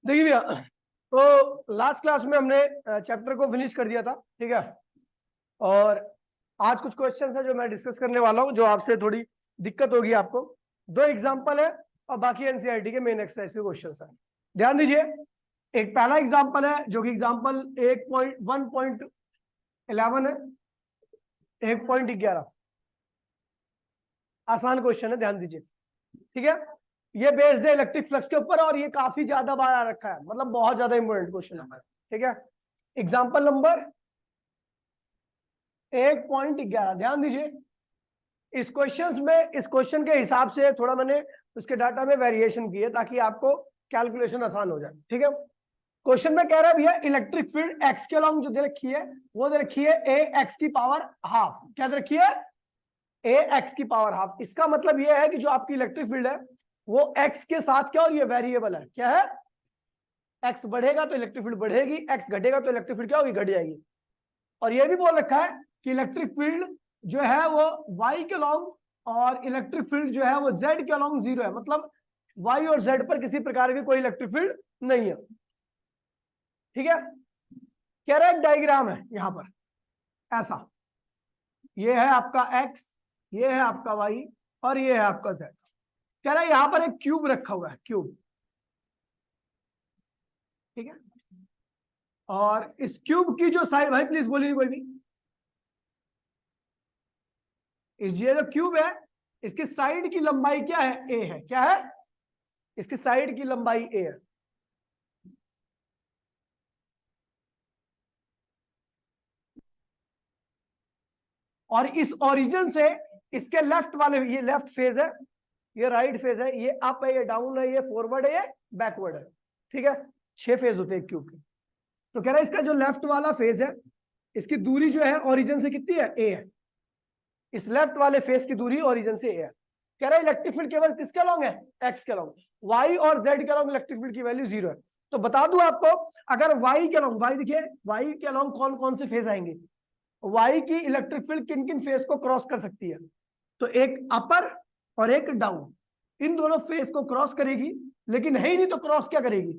देखिए भैया, तो लास्ट क्लास में हमने चैप्टर को फिनिश कर दिया था, ठीक है। और आज कुछ क्वेश्चन है जो मैं डिस्कस करने वाला हूं, जो आपसे थोड़ी दिक्कत होगी आपको। दो एग्जांपल है और बाकी एनसीईआरटी के मेन एक्सरसाइज के क्वेश्चन है। ध्यान दीजिए, एक पहला एग्जांपल है जो कि एग्जांपल 1.1.11 है, 1.11 आसान क्वेश्चन है, ध्यान दीजिए, ठीक है। ये बेस्ड है इलेक्ट्रिक फ्लक्स के ऊपर और ये काफी ज्यादा बार आ रखा है, मतलब बहुत ज्यादा इंपॉर्टेंट क्वेश्चन है, ठीक है। एग्जांपल नंबर 1.11, ध्यान दीजिए। इस क्वेश्चन के हिसाब से थोड़ा मैंने उसके डाटा में वेरिएशन किए ताकि आपको कैलकुलेशन आसान हो जाए, ठीक है। क्वेश्चन में कह रहा है भैया, इलेक्ट्रिक फील्ड एक्स के अलॉन्ग जो दे रखी है वो दे रखी है ए एक्स की पावर हाफ। क्या दे रखी है? ए एक्स की पावर हाफ। इसका मतलब यह है कि जो आपकी इलेक्ट्रिक फील्ड है वो एक्स के साथ क्या, और ये वेरिएबल है, क्या है? एक्स बढ़ेगा तो इलेक्ट्रिक फील्ड बढ़ेगी, एक्स घटेगा तो इलेक्ट्रिक फील्ड क्या होगी? घट जाएगी। और ये भी बोल रखा है कि इलेक्ट्रिक फील्ड जो है वो वाई के अलॉन्ग और इलेक्ट्रिक फील्ड जो है वो जेड के अलॉन्ग जीरो है, मतलब वाई और जेड पर किसी प्रकार की कोई इलेक्ट्रिक फील्ड नहीं है, ठीक है। कह रहा है एक डायग्राम है यहां पर ऐसा, ये है आपका एक्स, ये है आपका वाई और ये है आपका जेड। कह रहा है यहां पर एक क्यूब रखा हुआ है, क्यूब, ठीक है। और इस क्यूब की जो साइड, भाई प्लीज बोलिए कोई भी, ये जो क्यूब है इसकी साइड की लंबाई क्या है? ए है। क्या है? इसकी साइड की लंबाई ए है। और इस ओरिजिन से इसके लेफ्ट वाले, ये लेफ्ट फेज है, ये राइट फेज है, ये अप है, ये डाउन है, ये फॉरवर्ड है, ये बैकवर्ड है, ठीक है। 6 फेज होते हैं क्यूब के। तो कह रहा है इसका जो लेफ्ट वाला फेज है इसकी दूरी जो है ओरिजिन से कितनी है? ए है। इस लेफ्ट वाले फेस की दूरी ओरिजिन से ए है। कह रहा है इलेक्ट्रिक फील्ड केवल किसके अलॉन्ग है? एक्स के अलॉन्ग। वाई और जेड के अलॉन्ग इलेक्ट्रिक फील्ड की वैल्यू जीरो है। तो बता दूं आपको, अगर वाई के अलॉन्ग, वाई देखिए, वाई के अलॉन्ग कौन कौन से फेज आएंगे? वाई की इलेक्ट्रिक फील्ड किन किन फेज को क्रॉस कर सकती है? तो एक अपर और एक डाउन, इन दोनों फेज को क्रॉस करेगी, लेकिन है ही नहीं तो क्रॉस क्या करेगी?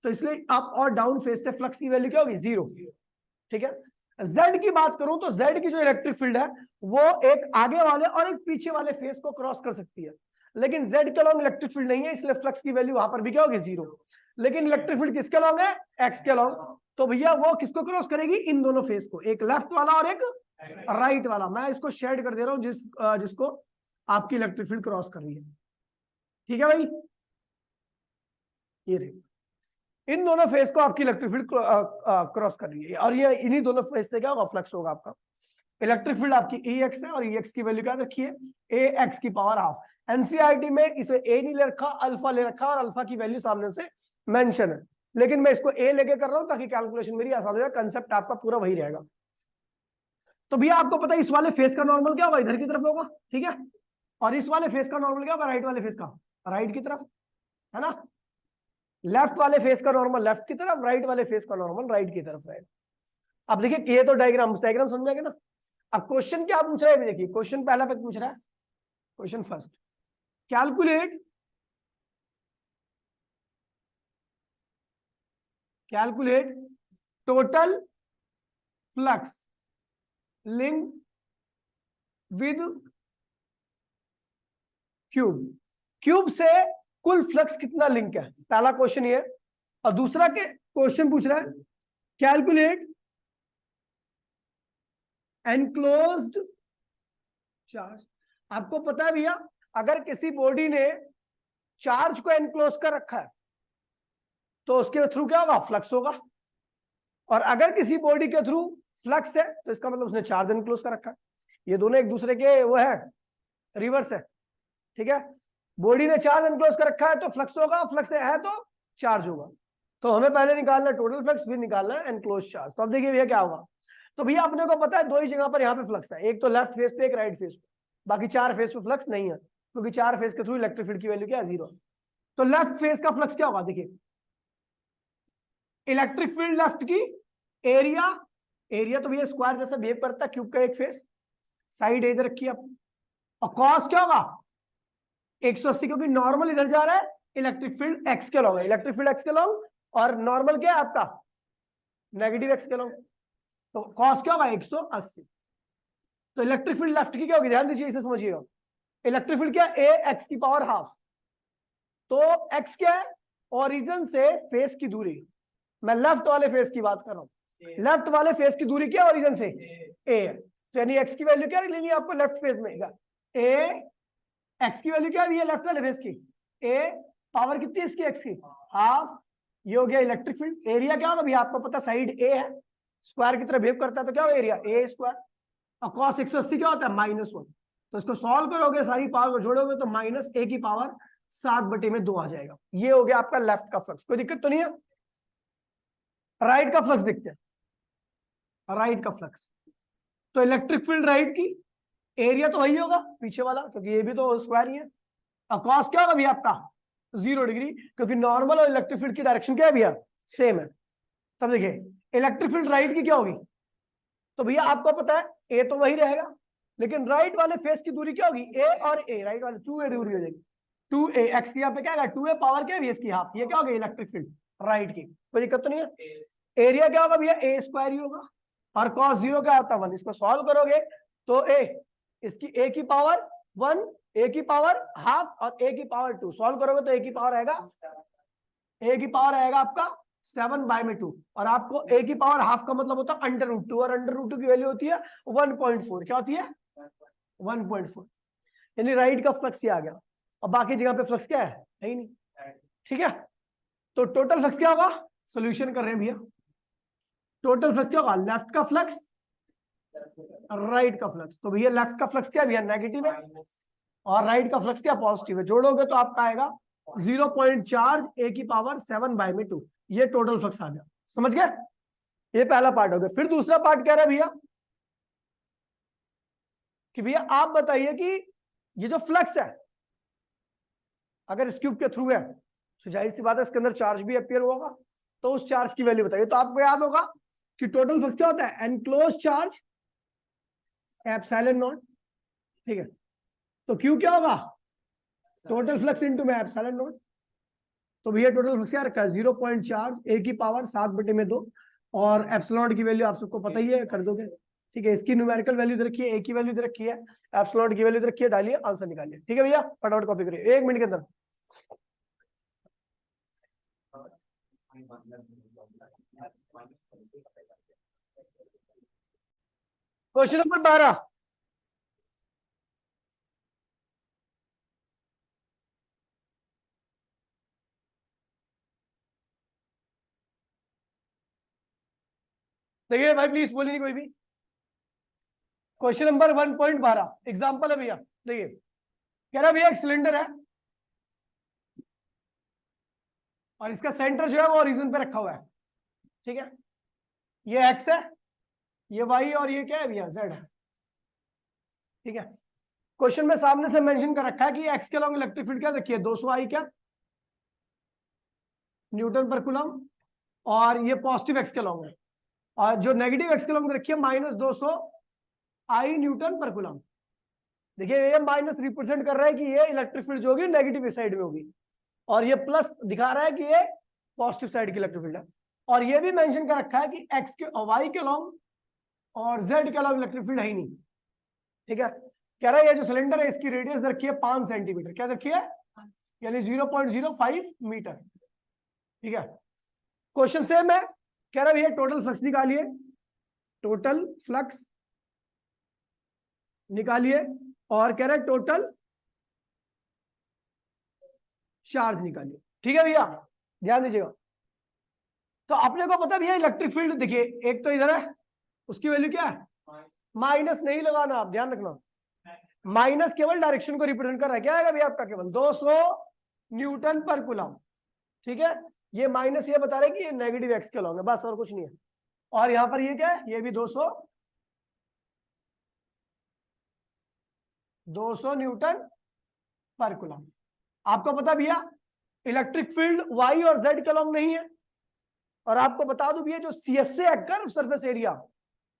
तो इसलिए अप और डाउन फेज से फ्लक्स की वैल्यू क्या होगी? जीरो, ठीक है। जेड की बात करूं तो जेड की जो इलेक्ट्रिक फील्ड है वो एक आगे वाले और एक पीछे वाले फेस को क्रॉस कर सकती है, लेकिन जेड के अलॉन्ग इलेक्ट्रिक फील्ड नहीं है, इसलिए फ्लक्स की वैल्यू वहां पर भी क्या होगी? जीरो। लेकिन इलेक्ट्रिक फील्ड किसके अलॉन्ग है? एक्स के अलॉन्ग। तो भैया वो किसको क्रॉस करेगी? इन दोनों फेस को, एक लेफ्ट वाला और एक राइट वाला। मैं इसको शेड कर दे रहा हूं जिसको आपकी इलेक्ट्रिक फील्ड क्रॉस कर रही है, ठीक है भाई। ये रही, इन दोनों फेस को आपकी इलेक्ट्रिक फील्ड क्रॉस कर रही है, और ये इन्हीं दोनों फेस से क्या होगा? फ्लक्स होगा आपका। इलेक्ट्रिक फील्ड आपकी ई एक्स है और ई एक्स की वैल्यू क्या रखिए? ए एक्स की पावर हाफ। एनसीईआरटी में इसे ए नहीं ले रखा, अल्फा ले रखा, और अल्फा की वैल्यू सामने से मेंशन है, लेकिन मैं इसको ए लेके कर रहा हूं ताकि कैलकुलेशन मेरी आसान हो जाए, कंसेप्ट आपका पूरा वही रहेगा। तो भैया आपको पता है इस वाले फेस का नॉर्मल क्या होगा? इधर की तरफ होगा, ठीक है। और इस वाले फेस का नॉर्मल क्या होगा? राइट वाले फेस का राइट की तरफ, है ना। लेफ्ट वाले फेस का नॉर्मल लेफ्ट की तरफ, राइट वाले फेस का नॉर्मल राइट की तरफ रहेगा। अब देखिए, ये तो डायग्राम समझ में आएगा ना। अब क्वेश्चन क्या पूछ रहा है? देखिए क्वेश्चन पहला पे पूछ रहा है, question first, calculate total flux link with cube से कुल फ्लक्स कितना लिंक है? पहला क्वेश्चन ये। और दूसरा के क्वेश्चन पूछ रहा है कैलकुलेट एनक्लोज्ड चार्ज। आपको पता है भैया, अगर किसी बॉडी ने चार्ज को एनक्लोज कर रखा है तो उसके थ्रू क्या होगा? फ्लक्स होगा। और अगर किसी बॉडी के थ्रू फ्लक्स है तो इसका मतलब उसने चार्ज एनक्लोज कर रखा है। ये दोनों एक दूसरे के वो है, रिवर्स है, ठीक है। बॉडी ने चार्ज एनक्लोज कर रखा है तो फ्लक्स होगा, फ्लक्स है तो चार्ज होगा। तो हमें पहले निकालना है टोटल फ्लक्स, फिर निकालना है एनक्लोज चार्ज। तो अब देखिए भैया क्या होगा। तो भैया अपने को पता है दो ही जगह पर यहाँ पे फ्लक्स है, एक तो लेफ्ट फेस पे, एक राइट फेस पे, बाकी चार फेस पे फ्लक्स नहीं है, क्योंकि चार फेस के थ्रू इलेक्ट्रिक फील्ड की वैल्यू क्या है? जीरो। तो लेफ्ट फेस का फ्लक्स क्या होगा? देखिए, इलेक्ट्रिक फील्ड लेफ्ट की एरिया, एरिया तो भैया स्क्वायर जैसा बिहेव करता है क्यूब का एक फेस, साइड इधर रखी है। और कॉस क्या होगा? 180, क्योंकि नॉर्मल इधर जा रहा है, इलेक्ट्रिक फील्ड एक्स के अलॉन्ग है, इलेक्ट्रिक फील्ड एक्स के अलॉन्ग और नॉर्मल क्या है आपका, नेगेटिव एक्स के लॉन्ग, तो कॉस क्या होगा 180। तो इलेक्ट्रिक फील्ड लेफ्ट की क्या होगी, ध्यान दीजिए, इसे समझिएगा। इलेक्ट्रिक फील्ड क्या, ए एक्स की पावर हाफ, तो एक्स क्या है, ओरिजिन से फेस की दूरी, मैं लेफ्ट वाले फेस की बात कर रहा हूं, लेफ्ट वाले फेस की दूरी क्या ओरिजिन से, ए है, तो यानी एक्स की वैल्यू क्या लेनी है आपको लेफ्ट फेस में, ए एक्स की वैल्यू क्या है लेफ्ट वाले फेस की, ए पावर कितनी है इसकी एक्स की, हाफ, ये हो गया इलेक्ट्रिक फील्ड। एरिया क्या होगा भैया आपको पता, साइड ए है, स्क्वायर की तरह बिहेव करता है, तो क्या होगा एरिया ए स्क्वायर, और कॉस 180 क्या होता है -1, तो इसको सॉल्व करोगे, सारी पावर को जोड़ोगे तो माइनस ए की पावर 7/2 आ जाएगा। ये हो गया आपका लेफ्ट का फ्लक्स, कोई दिक्कत तो नहीं है। राइट का फ्लक्स देखते हैं, राइट का फ्लक्स, तो इलेक्ट्रिक फील्ड राइट की, एरिया तो वही होगा पीछे वाला, क्योंकि ये भी तो स्क्वायर ही है, और कॉस क्या होगा भैया आपका 0 डिग्री, क्योंकि नॉर्मल और इलेक्ट्रिक फील्ड की डायरेक्शन क्या है भैया, सेम है। तब देखिए इलेक्ट्रिक फील्ड राइट की क्या होगी, तो भैया आपको पता है ए तो वही रहेगा, लेकिन राइट वाले फेस की दूरी क्या होगी, ए और ए, राइट वाले 2a दूरी हो जाएगी, 2a, एक्स की यहाँ पे क्या है 2a पावर क्या है इसकी हाफ, ये क्या होगा इलेक्ट्रिक फील्ड राइट की, कोई दिक्कत तो नहीं है। एरिया क्या होगा भैया ए स्क्वायर ही होगा, और कॉस 0 क्या आता है 1, इसको सॉल्व करोगे तो ए, इसकी ए की पावर 1, ए की पावर हाफ और ए की पावर 2, सॉल्व करोगे तो ए की पावर आएगा, ए की पावर आएगा आपका 7/2, और आपको ए की पावर हाफ का मतलब होता है √2, और √2 की वैल्यू होती है 1.4, क्या होती है 1.4, यानी राइट का फ्लक्स ये आ गया, और बाकी जगह पे फ्लक्स क्या है ही नहीं, ठीक है। तो टोटल फ्लक्स क्या होगा, सॉल्यूशन कर रहे हैं भैया, टोटल फ्लक्स क्या होगा, लेफ्ट का फ्लक्स राइट का फ्लक्स, तो भैया लेफ्ट का फ्लक्स क्या भैया नेगेटिव है, और राइट का फ्लक्स क्या पॉजिटिव है, जोड़ोगे तो आपका आएगा 0.4 ए की पावर 7/2, ये टोटल फ्लक्स आ गया, समझ गए। ये पहला पार्ट हो गया। फिर दूसरा पार्ट कह रहा है भैया कि भैया आप बताइए कि ये जो फ्लक्स है अगर इस क्यूब के थ्रू है तो जाहिर सी बात है इसके अंदर चार्ज भी अपीयर होगा, तो उस चार्ज की वैल्यू बताइए। तो आपको याद होगा कि टोटल फ्लक्स क्या होता है, एनक्लोज चार्ज एप्सिलॉन नॉट, ठीक है। तो क्यू क्या होगा, टोटल फ्लक्स इनटू में एप्सिलॉन नॉट, तो भैया टोटल फ्लक्स क्या रखा है 0.4 ए की पावर 7/2, और एप्सिलॉन नॉट की वैल्यू आप सबको पता ही है, कर दोगे, ठीक है। इसकी न्यूमेरिकल वैल्यू दे रखी है, ए की वैल्यू दे रखी है, एप्सिलॉन नॉट की वैल्यू दे रखी है, डालिए आंसर निकालिए, ठीक है भैया। फटाफट कॉपी करिए 1 मिनट के अंदर। क्वेश्चन नंबर 12, देखिए भाई प्लीज बोलिए नहीं कोई भी। क्वेश्चन नंबर 1.12 एग्जाम्पल है भैया, देखिए कह रहा भैया एक सिलेंडर है और इसका सेंटर जो है वो ओरिजिन पे रखा हुआ है, ठीक है। ये एक्स है, ये वाई, और ये क्या है भैया जेड है, ठीक है। क्वेश्चन में सामने से मेंशन कर रखा है कि एक्स के लॉन्ग इलेक्ट्रिक फील्ड क्या रखी है 200 आई क्या न्यूटन पर कूलम, और ये पॉजिटिव एक्स के लॉन्ग है, और जो नेगेटिव एक्स के लॉन्ग रखी है -200 आई न्यूटन पर कूलम। देखिए ये माइनस रिप्रेजेंट कर रहा है कि ये इलेक्ट्रिक फील्ड जो होगी नेगेटिव साइड में होगी, और ये प्लस दिखा रहा है कि ये पॉजिटिव साइड की इलेक्ट्रिक फील्ड है। और ये भी मेंशन कर रखा है कि एक्स के वाई के लॉन्ग और जेड के लॉन्ग इलेक्ट्रिक फील्ड है ही नहीं, ठीक है। कह रहा है ये जो सिलेंडर है इसकी रेडियस रखी है 5 सेंटीमीटर, क्या रखी है यानी 0.05 मीटर, ठीक है। क्वेश्चन सेम है, कह रहा है भैया टोटल फ्लक्स निकालिए, टोटल फ्लक्स निकालिए, और कह रहा है टोटल चार्ज निकालिए, ठीक है भैया ध्यान दीजिएगा। तो अपने को पता भैया इलेक्ट्रिक फील्ड देखिए एक तो इधर है, उसकी वैल्यू क्या है माइनस नहीं लगाना, आप ध्यान रखना, माइनस केवल डायरेक्शन को रिप्रेजेंट कर रहा है, क्या आएगा भैया आपका केवल 200 न्यूटन पर कूलम, ठीक है। ये माइनस ये बता रहे कि ये नेगेटिव एक्स के लॉन्ग है, बस और कुछ नहीं है। और यहां पर ये क्या है, ये भी 200 न्यूटन पर कूलम। आपको पता भैया इलेक्ट्रिक फील्ड वाई और जेड के लॉन्ग नहीं है, और आपको बता दूं भैया जो सीएसए है कर्व सरफेस एरिया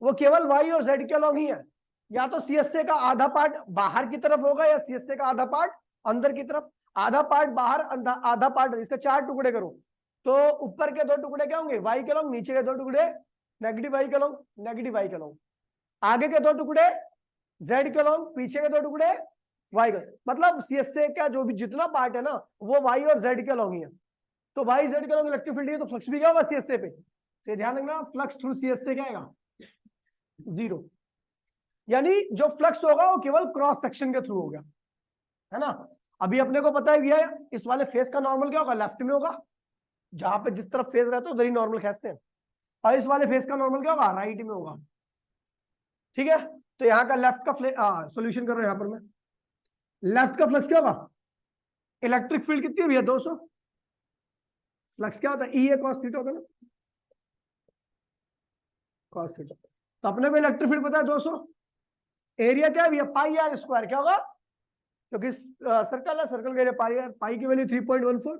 वो केवल वाई और जेड के लॉन्ग ही है, या तो सीएसए का आधा पार्ट बाहर की तरफ होगा या सीएसए का आधा पार्ट अंदर की तरफ, आधा पार्ट बाहर आधा पार्ट, इसका 4 टुकड़े करो तो ऊपर के दो टुकड़े क्या होंगे, वाई के लॉन्ग, नीचे के दो टुकड़े नेगेटिव वाई के लॉन्ग, नेगेटिव वाई के लॉन्ग, आगे के दो टुकड़े जेड के लॉन्ग, पीछे के दो टुकड़े वाई के, मतलब सीएसए का जो भी जितना पार्ट है ना वो वाई और जेड के लॉन्ग ही है। तो वाई जेड के लॉन्ग इलेक्ट्रिक फील्ड है, तो फ्लक्स भी क्या होगा सीएसए पे, तो ध्यान रखना फ्लक्स थ्रू सीएसए क्या आएगा, 0। यानी जो फ्लक्स होगा वो केवल क्रॉस सेक्शन के थ्रू होगा, है ना। अभी अपने को पता है इस वाले फेस का नॉर्मल क्या होगा, लेफ्ट में होगा, जहां पे जिस तरफ फेस रहता है उधर ही नॉर्मल खींचते हैं, और इस वाले फेस का नॉर्मल क्या होगा, राइट में होगा। ठीक है, तो यहाँ का लेफ्ट का सोल्यूशन कर रहे हैं, यहाँ पर मैं लेफ्ट का फ्लक्स क्या होगा, इलेक्ट्रिक फील्ड कितनी है भैया 200, फ्लक्स क्या होता है ई ए कॉस थीटा होता है ना, कॉस थीटा। तो अपने को इलेक्ट्रिक फील्ड पता है 200, एरिया क्या है भैया पाई आर स्क्वायर, क्या होगा क्योंकि सर्कल है, सर्कल के लिए पाई की वैल्यू 3.14,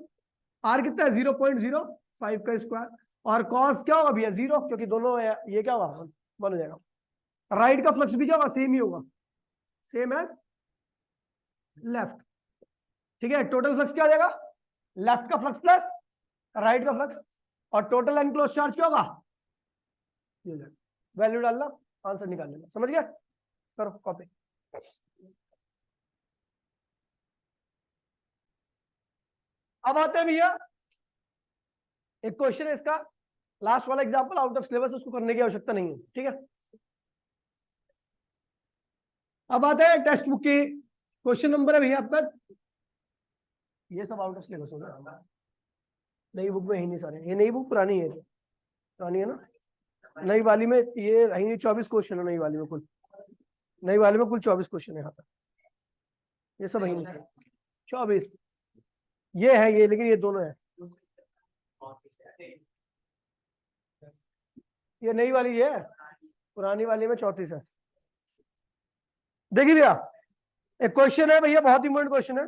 आर कितना है 0.05 का स्क्वायर, और कॉस क्या होगा भैया 0, क्योंकि दोनों ये क्या होगा 1 हो जाएगा। राइट का फ्लक्स भी क्या होगा, सेम ही होगा, सेम एज लेफ्ट। ठीक है, टोटल फ्लक्स क्या हो जाएगा, लेफ्ट का फ्लक्स प्लस राइट का फ्लक्स, और टोटल एनक्लोज चार्ज क्या होगा, ये वैल्यू डालना, आंसर निकाल लेना, समझ गया, करो कॉपी। अब आते हैं भैया एक क्वेश्चन है इसका, लास्ट वाला एग्जांपल आउट ऑफ सिलेबस, उसको करने की आवश्यकता नहीं है, ठीक है। अब आते हैं टेक्स्ट बुक की, क्वेश्चन नंबर है भैया आपका, ये सब आउट ऑफ सिलेबस होगा, नई बुक में ही नहीं सारे, ये नई बुक पुरानी है, पुरानी है ना, नई वाली में ये है नहीं, 24 क्वेश्चन है नई वाली में कुल, नई वाली में कुल 24 क्वेश्चन है यहाँ पर, ये सब है नहीं 24, ये है ये, लेकिन ये दोनों है, ये नई वाली है, पुरानी वाली में 34 है। देखिए भैया एक क्वेश्चन है भैया, बहुत इंपॉर्टेंट क्वेश्चन है,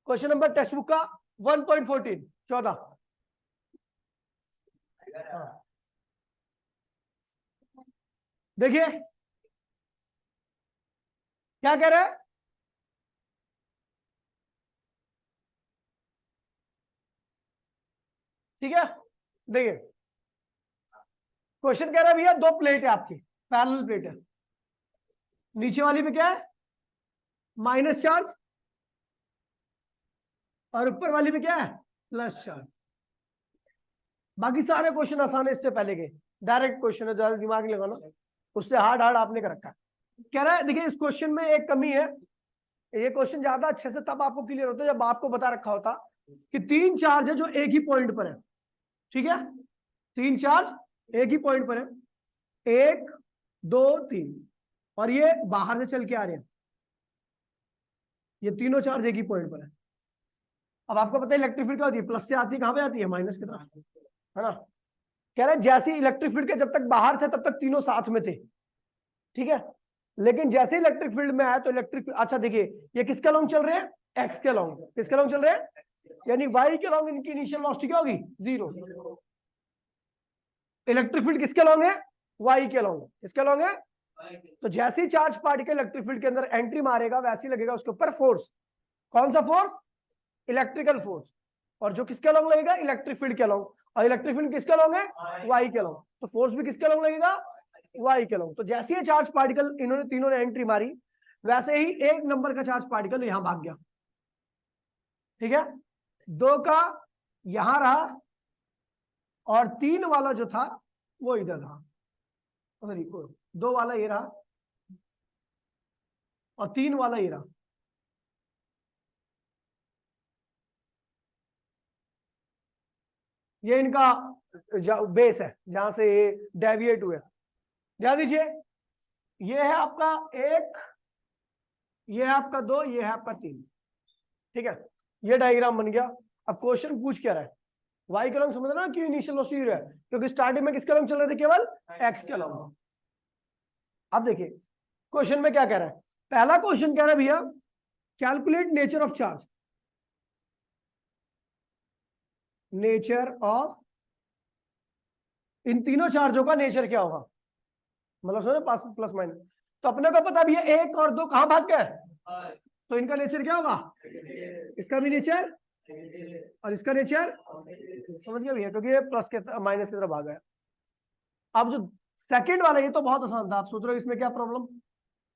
क्वेश्चन नंबर टेक्स्ट बुक का 1.14 14। देखिए क्या कह रहा है, ठीक है, देखिए क्वेश्चन कह रहा है भैया दो प्लेट है आपकी, पैरेलल प्लेट है, नीचे वाली पे क्या है माइनस चार्ज, और ऊपर वाली पे क्या है प्लस चार्ज। बाकी सारे क्वेश्चन आसान है इससे पहले के, डायरेक्ट क्वेश्चन है, ज्यादा दिमाग नहीं लगाना, उससे हार्ड हार्ड आपने कर रखा है। कह रहा है देखिए इस क्वेश्चन में एक कमी है, ये क्वेश्चन ज्यादा अच्छे से तब आपको क्लियर होता है जब आपको बता रखा होता कि 3 चार्ज है जो एक ही पॉइंट पर है, ठीक है, 3 चार्ज एक ही पॉइंट पर है, 1 2 3, और ये बाहर से चल के आ रहे हैं, ये तीनों चार्ज एक ही पॉइंट पर है। अब आपको पता है इलेक्ट्रिक फील्ड क्या होती है, प्लस से आती है, कहां पे आती है माइनस की तरफ, है ना। कह रहे जैसे इलेक्ट्रिक फील्ड के जब तक बाहर थे तब तक तीनों साथ में थे, ठीक है, लेकिन जैसे इलेक्ट्रिक फील्ड में आया तो इलेक्ट्रिक, अच्छा देखिए ये किसके लॉन्ग चल रहे हैं, एक्स के लॉन्ग, किसके लॉन्ग चल रहे हैं, यानी वाई के लॉन्ग इनकी इनिशियल वेलोसिटी क्या होगी 0। इलेक्ट्रिक फील्ड किसके लॉन्ग है, वाई के लॉन्ग, किसके लॉन्ग है, तो जैसे ही चार्ज पार्टिकल इलेक्ट्रिक फील्ड के अंदर एंट्री मारेगा वैसे ही लगेगा उसके ऊपर फोर्स, कौन सा फोर्स, इलेक्ट्रिकल फोर्स, और जो किसके लॉन्ग लगेगा इलेक्ट्रिक फील्ड के लॉन्ग, और इलेक्ट्रिक फील्ड किसके लॉन्ग है वाई के लॉन्ग, तो फोर्स भी किसके लॉन्ग लगेगा वाई के लॉन्ग। तो जैसे ही चार्ज पार्टिकल इन्होंने तीनों ने एंट्री मारी वैसे ही 1 नंबर का चार्ज पार्टिकल यहां भाग गया, ठीक है, 2 का यहां रहा, और 3 वाला जो था वो इधर रहा, 2 वाला ये रहा और 3 वाला ये रहा। ये इनका बेस है जहां से ये डेविएट हुए, ध्यान दीजिए, ये है आपका 1, ये है आपका 2, ये है आपका 3, ठीक है, ये डायग्राम बन गया। अब क्वेश्चन पूछ क्या रहा है, वाई के लॉन्ग समझना क्यों इनिशियल वेलोसिटी है, क्योंकि स्टार्टिंग में किसके लॉन्ग चल रहे थे, केवल एक्स के लॉन्ग। अब देखिए क्वेश्चन में क्या कह रहा है, पहला क्वेश्चन कह रहा है भैया calculate nature of charge, nature of, इन तीनों चार्जों का नेचर क्या होगा, मतलब समझो प्लस माइनस, तो अपने को पता भैया 1 और 2 कहां भाग गए, तो इनका नेचर क्या होगा, इसका भी नेचर और इसका नेचर समझ गए भैया, क्योंकि ये प्लस के माइनस की तरफ आ गया। अब जो सेकंड वाला, ये तो बहुत आसान था। आप सोच रहे हो इसमें क्या प्रॉब्लम,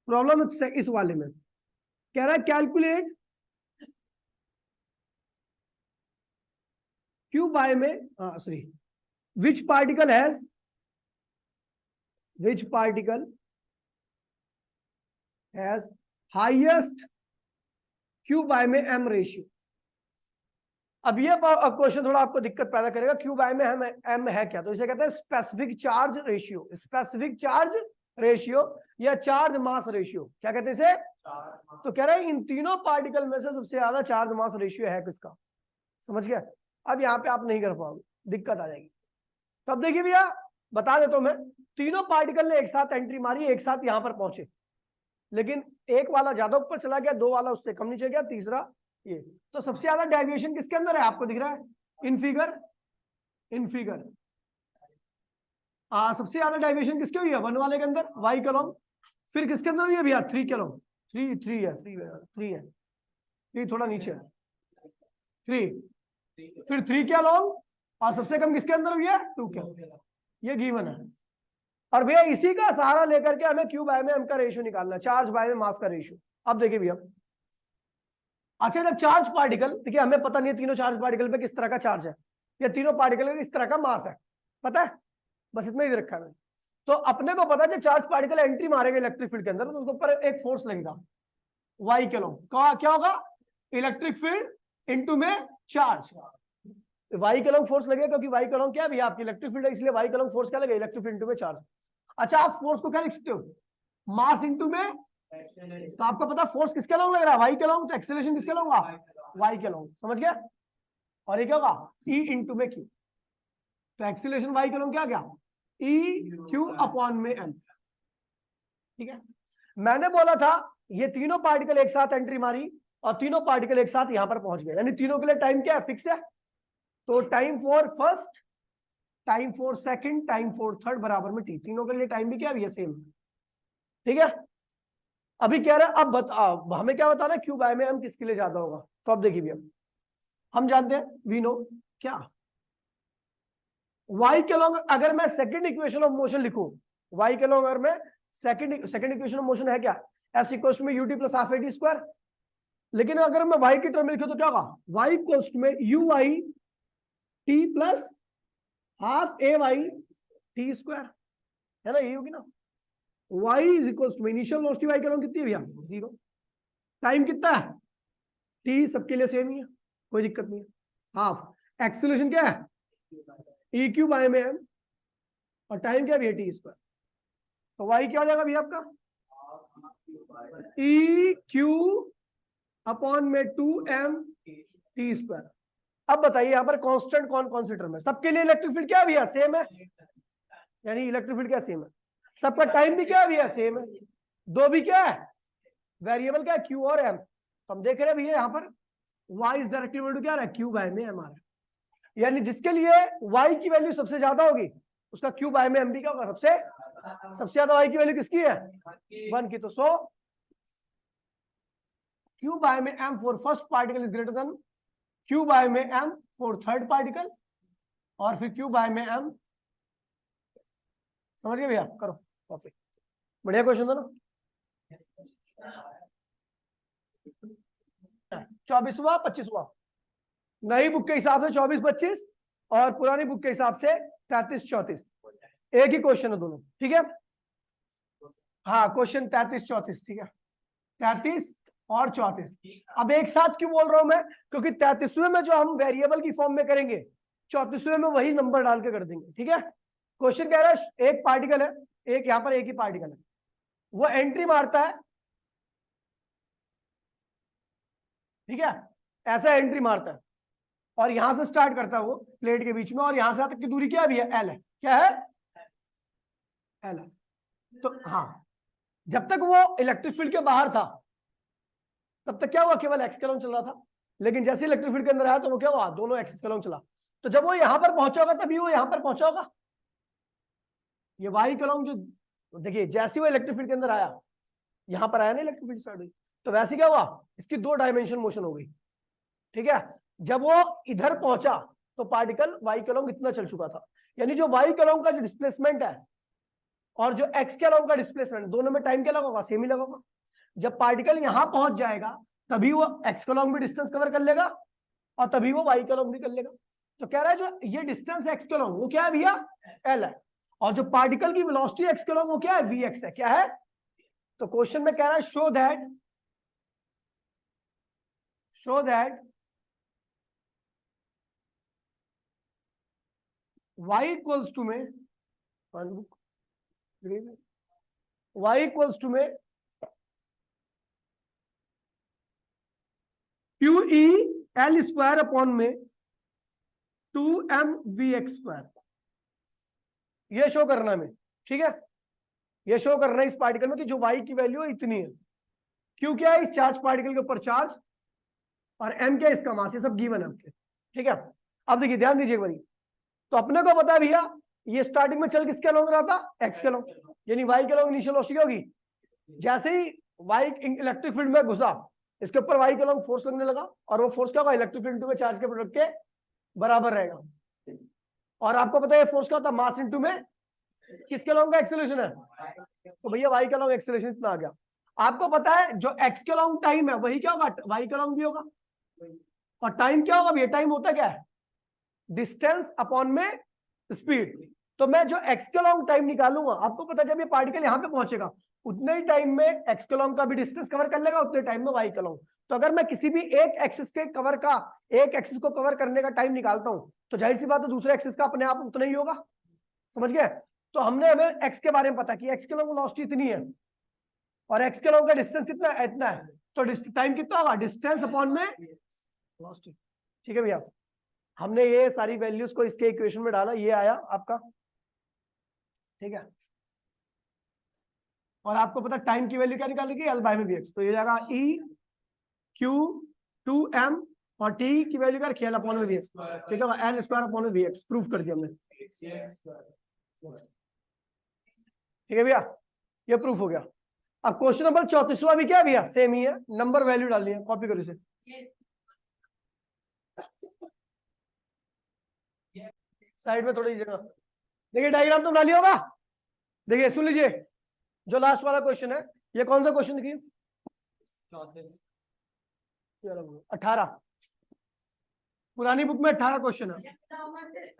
प्रॉब्लम इस वाले में कह रहा है कैलकुलेट क्यू बाय में, sorry, which particle has highest q by में एम रेशियो। अब ये क्वेश्चन थोड़ा आपको दिक्कत पैदा करेगा, क्यू बाय में एम है क्या, तो इसे कहते हैं specific charge ratio, specific charge ratio या चार्ज मास रेशियो, क्या कहते हैं इसे। तो कह रहे हैं इन तीनों पार्टिकल में से सबसे ज्यादा चार्ज मास रेशियो है किसका, समझ गया। अब यहाँ पे आप नहीं कर पाओगे, दिक्कत आ जाएगी। तब देखिए भैया बता देता हूं मैं, तीनों पार्टिकल ने एक साथ एंट्री मारी, एक साथ यहां पर पहुंचे, लेकिन एक वाला ज्यादा ऊपर चला गया, दो वाला उससे कम नीचे गया, तीसरा ये। तो सबसे ज्यादा डेविएशन किसके अंदर है, आपको दिख रहा है इन फिगर, सबसे ज्यादा डेविएशन किसके हुई है, 1 वाले के अंदर, वाई कॉलम। फिर किसके अंदर हुई है भैया, 3 कॉलम, 3 है, 3 थोड़ा नीचे है, 3, फिर 3 के अलोंग, और सबसे कम किसके अंदर हुई है, 2 के। ये गिवन है। और भैया इसी का सहारा लेकर के हमें क्यू बाय में एम का रेशियो निकालना है, चार्ज बाय में मास का रेशियो। अब देखिए भैया, अच्छा जब चार्ज पार्टिकल, देखिए हमें पता नहीं है तीनों चार्ज पार्टिकल पे किस तरह का चार्ज है, या तीनों पार्टिकल में इस तरह का मास है, पता है, बस इतना ही रखा है। तो अपने को पता है जब चार्ज पार्टिकल एंट्री मारेगा इलेक्ट्रिक फील्ड के अंदर, तो उसके ऊपर एक फोर्स लगेगा, वाई कॉलम। क्या होगा, इलेक्ट्रिक फील्ड इनटू में चार्ज, वाई कॉलम फोर्स लगेगा, क्योंकि वाई कॉलम क्या है भैया, आपकी इलेक्ट्रिक फील्ड है, इसलिए वाई कॉलम फोर्स क्या लगेगा, इलेक्ट्रिक फील्ड इनटू में चार्ज। अच्छा आप फोर्स को क्या लिख सकते हो, मास इनटू में, तो आपको पता फोर्स किसके अलोंग लग रहा है, वाई के अलोंग, तो एक्सेलरेशन किसके अलोंग होगा, वाई के अलोंग, समझ गया। और ये क्या होगा, ई इनटू में क्यू, तो एक्सेलरेशन वाई के अलोंग क्या गया, ई क्यू अपॉन में एम, ठीक है। मैंने बोला था ये तीनों पार्टिकल एक साथ एंट्री मारी और तीनों पार्टिकल एक साथ यहां पर पहुंच गए, यानी तीनों के लिए टाइम क्या है, फिक्स है। तो time for first, time for second, time for third बराबर में टी, तीनों के लिए टाइम भी क्या है सेम, ठीक है। अभी कह रहे हैं अब बताओ हमें क्या बताना है, क्यू बाय में एम किसके लिए ज्यादा होगा। तो अब देखिए भैया हम जानते हैं, वी नो क्या, वाई के लॉन्ग अगर मैं सेकंड इक्वेशन ऑफ मोशन लिखूं, वाई के लॉन्ग अगर मैं सेकंड इक्वेशन ऑफ मोशन है क्या, एस इक्वल्स में UT plus half A T square. लेकिन अगर मैं वाई की टर्म में लिखूं तो क्या होगा, वाई इक्वल्स में u y t plus half a y t square, है ना, यही होगी ना। y is equals to initial velocity y का लॉन्ग कितनी है भैया, 0, टाइम कितना है, t सबके लिए सेम ही है, कोई दिक्कत नहीं है, हाफ, एक्सीलरेशन क्या है, ई क्यू बाय में एम, और टाइम क्या है भैया, टी स्क्वायर। तो y क्या हो जाएगा भैया आपका, ई क्यू अपॉन में 2m टी स्क्वायर। अब बताइए यहाँ पर कांस्टेंट कौन कौन से टर्म है, सबके लिए इलेक्ट्रिक फील्ड क्या है भैया, सेम है, यानी इलेक्ट्रिक फील्ड क्या सेम है, सबका टाइम भी क्या है भैया सेम है, दो भी क्या है वेरिएबल, क्या है क्यू और एम। तो हम देख रहे हैं भैया यहाँ पर y is directly equal to क्या आ रहा है, क्यू बाय में एम आ रहा है, यानी जिसके लिए y की वैल्यू सबसे ज्यादा होगी उसका क्यू बाय में एम भी क्या होगा, सबसे ज्यादा y की वैल्यू किसकी है, 1 की। तो सो क्यू बाय में m for first particle is greater than q by में एम फॉर थर्ड पार्टिकल, और फिर क्यू बाय में एम, समझ गए भैया, करो कॉपी, बढ़िया क्वेश्चन था ना। 24वां 25वां, नई बुक के हिसाब से 24-25 और पुरानी बुक के हिसाब से 33-34, एक ही क्वेश्चन है दोनों, ठीक है। हाँ क्वेश्चन 33-34, ठीक है, 33 और 34। अब एक साथ क्यों बोल रहा हूं मैं, क्योंकि 33वें में जो हम वेरिएबल की फॉर्म में करेंगे 34वें में वही नंबर डाल के कर देंगे, ठीक है। क्वेश्चन कह रहा है एक पार्टिकल है, एक यहां पर एक ही पार्टिकल है, वो एंट्री मारता है, ठीक है, ऐसा एंट्री मारता है, और यहां से स्टार्ट करता है वो प्लेट के बीच में, और यहां से तक की दूरी क्या भी है, एल है, क्या है, एल है। तो हाँ, जब तक वो इलेक्ट्रिक फील्ड के बाहर था तब तक क्या हुआ, केवल एक्स कॉलम चल रहा था, लेकिन जैसे इलेक्ट्रिक फील्ड के अंदर आया तो वो क्या हुआ, दोनों एक्सिस कॉलम चला। तो जब वो यहां पर पहुंचा होगा तभी वो यहां पर पहुंचा होगा, ये वाई कॉलम जो, देखिए जैसे वो इलेक्ट्रिक फील्ड के अंदर आया, यहां पर आया ना इलेक्ट्रिक फील्ड स्टार्ट हुई, तो वैसे क्या हुआ, इसकी 2 डायमेंशन मोशन हो गई, ठीक है। जब वो इधर पहुंचा तो पार्टिकल वाई के अलोंग इतना चल चुका था, यानी जो वाई के अलोंग का जो डिस्प्लेसमेंट है और जो एक्स के अलोंग का डिस्प्लेसमेंट, दोनों में टाइम क्या लगा होगा? सेम ही लगा होगा। जब पार्टिकल यहां पहुंच जाएगा तभी वो एक्स के अलोंग भी डिस्टेंस कवर कर लेगा और तभी वो वाई के अलोंग भी कर लेगा। तो कह रहा है जो ये डिस्टेंस एक्स के अलोंग वो क्या है भैया? एल है, और जो पार्टिकल की वेलोसिटी एक्स के अलोंग वो क्या है? वी एक्स है। क्या है? तो क्वेश्चन में कह रहा है show that y equals to में y इक्वल्स टू में q e l square upon में 2mvx²। ये शो करना है, ठीक है, ये शो करना है इस पार्टिकल में कि जो y की वैल्यू है इतनी है। क्यों क्या है? इस चार्ज पार्टिकल के ऊपर चार्ज, और m क्या है? इसका मास। ये सब गिवन है आपके, ठीक है। अब देखिए, ध्यान दीजिए एक बारी। तो अपने को पता है भैया ये स्टार्टिंग में चल किसके अलोंग रहा था? एक्स के अलोंग, यानी वाई के अलोंग इनिशियल वेलोसिटी होगी। जैसे ही वाई इलेक्ट्रिक फील्ड में घुसा, इसके ऊपर वाई के अलोंग फोर्स लगने लगा, और वो फोर्स क्या होगा? इलेक्ट्रिक फील्ड में चार्ज के प्रोडक्ट के बराबर रहेगा। और आपको पता है फोर्स क्या होता है? मास इनटू में किसके अलोंग का एक्सेलरेशन है। तो भैया वाई के अलोंग एक्सेलरेशन इतना आ गया। आपको पता है जो एक्स के अलोंग टाइम है वही क्या होगा? वाई के अलोंग भी होगा। और टाइम क्या होगा भैया? टाइम होता क्या है? डिस्टेंस अपॉन में स्पीड। तो मैं जो एक्स के लॉन्ग टाइम निकालूंगा, आपको पता है जब ये पार्टिकल यहां पे पहुंचेगा उतने ही टाइम में एक्स के लॉन्ग का भी डिस्टेंस कवर कर लेगा, उतने टाइम में वाई के लॉन्ग। तो अगर मैं किसी भी एक एक्सिस के कवर का, एक एक्सिस को कवर करने का टाइम निकालता हूं, तो जाहिर सी बात है दूसरे एक्सिस का अपने आप उतना ही होगा। समझ गए? तो हमें एक्स के बारे में पता कि एक्स के लॉन्ग वेलोसिटी इतनी है और एक्स के लॉन्ग का डिस्टेंस कितना है? इतना है। तो टाइम कितना होगा? डिस्टेंस अपॉन में वेलोसिटी। ठीक है भैया, हमने ये सारी वैल्यूज को इसके इक्वेशन में डाला, ये आया आपका, ठीक है। और आपको पता टाइम की वैल्यू क्या निकालेगी? एल बाय में वी एक्स। तो ये जाएगा ई क्यू 2m, और टी की वैल्यू क्या रखी? एल अपॉन में वी एक्स, ठीक है, एल स्क्वायर अपॉन में वी एक्स। प्रूफ कर दिया हमने, ठीक है भैया, ये प्रूफ हो गया। अब क्वेश्चन नंबर 34वां भी क्या है भैया? सेम ही है, नंबर वैल्यू डालनी है। कॉपी करो इसे, साइड में थोड़ी जगह। देखिए डायग्राम तुम डाली होगा, देखिए सुन लीजिए। जो लास्ट वाला क्वेश्चन है, ये कौन सा क्वेश्चन देखिए? 18। पुरानी बुक में 18 क्वेश्चन है।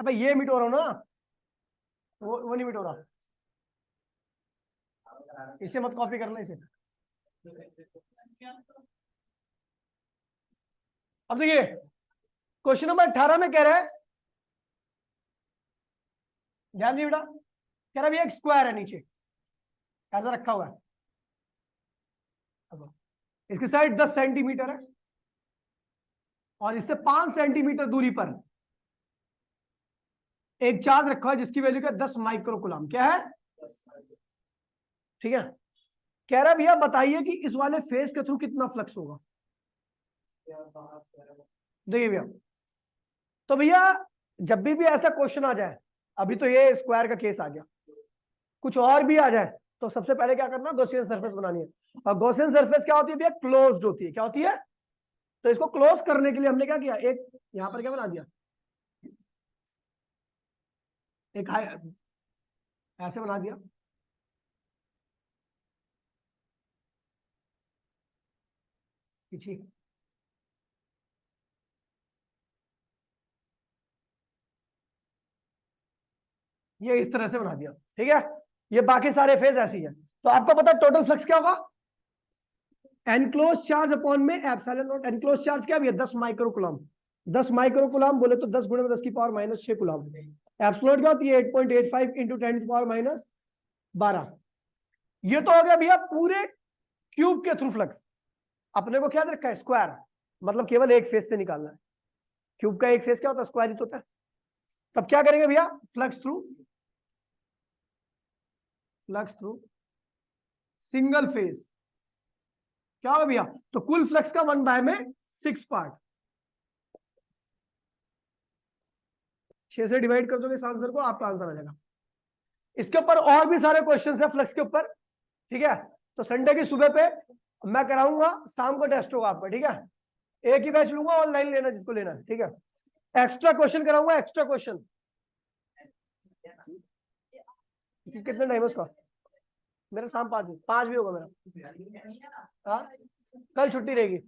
अबे ये मिट हो रहा हो ना, वो नहीं मिट हो रहा, इसे मत कॉपी करना इसे। अब देखिए क्वेश्चन नंबर 18 में कह रहा है, ध्यान दिए बेटा, कह रहा है एक स्क्वायर है नीचे ऐसा रखा हुआ है, इसकी साइड 10 सेंटीमीटर है और इससे 5 सेंटीमीटर दूरी पर एक चार्ज रखा हुआ है जिसकी वैल्यू क्या? 10 माइक्रोकुलम। क्या है? ठीक है। कह रहा है भैया बताइए कि इस वाले फेस के थ्रू कितना फ्लक्स होगा। देखिए भैया, तो भैया जब भी ऐसा क्वेश्चन आ जाए, अभी तो ये स्क्वायर का केस आ गया, कुछ और भी आ जाए तो सबसे पहले क्या करना? गॉसियन सरफेस बनानी है। और गॉसियन सरफेस क्या होती है भैया? क्लोज्ड होती है। क्या होती है? तो इसको क्लोज करने के लिए हमने क्या किया? एक यहां पर क्या बना दिया? एक ऐसे बना दिया, पीछे ये इस तरह से बना दिया, ठीक है। ये बाकी सारे फेज ऐसे ही है। तो आपको पता टोटल फ्लक्स क्या होगा? एनक्लोज चार्ज अपॉन में एप्सिलॉन नॉट। एनक्लोज चार्ज क्या है? 10 माइक्रोकुलम। 10 माइक्रोकुलम बोले तो 10 गुणे में 10 की पावर -6 कुलम। एप्सिलॉन क्या होती है? 8.85 इंटू 10 की पावर -12। ये तो हो गया भैया पूरे क्यूब के थ्रू फ्लक्स। अपने को क्या रखा है? स्क्वायर, मतलब केवल एक फेज से निकालना है। क्यूब का एक फेज क्या होता है? स्क्वायर ही तो होता है। तब क्या करेंगे भैया? फ्लक्स थ्रू सिंगल फेज क्या होगा भैया? तो कुल फ्लक्स का 1 में 6 पार्ट, 6 से डिवाइड कर दोगे इस आंसर को, आपका आंसर आ जाएगा। इसके ऊपर और भी सारे क्वेश्चन है फ्लक्स के ऊपर, ठीक है। तो संडे की सुबह पे मैं कराऊंगा, शाम को टेस्ट होगा आपका, ठीक है। एक ही बैच लूंगा, ऑनलाइन लेना जिसको लेना है, ठीक है। एक्स्ट्रा क्वेश्चन कराऊंगा, एक्स्ट्रा क्वेश्चन। कितने टाइम है उसका? मेरा शाम 5 बजे, 5 भी होगा मेरा। हाँ, कल छुट्टी रहेगी।